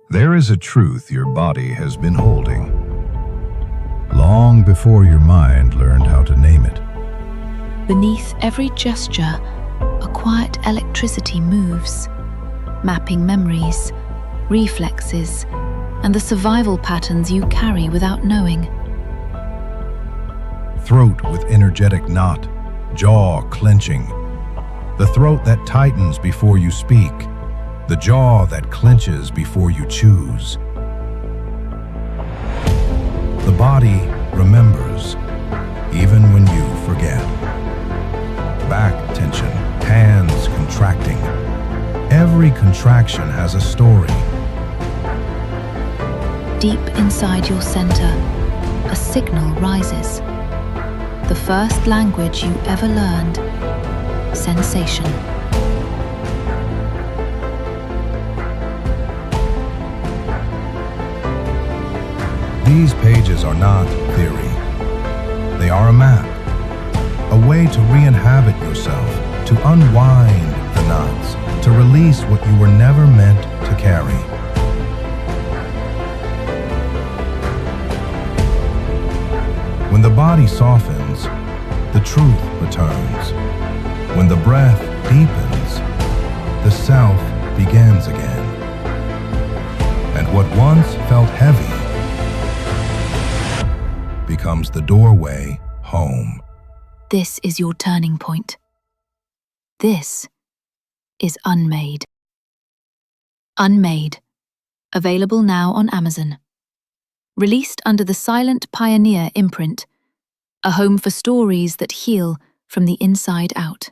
There is a truth your body has been holding, long before your mind learned how to name it. Beneath every gesture, a quiet electricity moves, mapping memories, reflexes, and the survival patterns you carry without knowing. Throat with energetic knot, jaw clenching. The throat that tightens before you speak, the jaw that clenches before you choose. The body remembers, even when you forget. Back tension, hands contracting. Every contraction has a story. Deep inside your center, a signal rises. The first language you ever learned, sensation. These pages are not theory. They are a map, a way to re-inhabit yourself, to unwind the knots, to release what you were never meant to carry. When the body softens, the truth returns. When the breath deepens, the self begins again. And what once felt heavy becomes the doorway home. This is your turning point. This is UNMADE. UNMADE, available now on Amazon. Released under the Silent Pioneer imprint, a home for stories that heal from the inside out.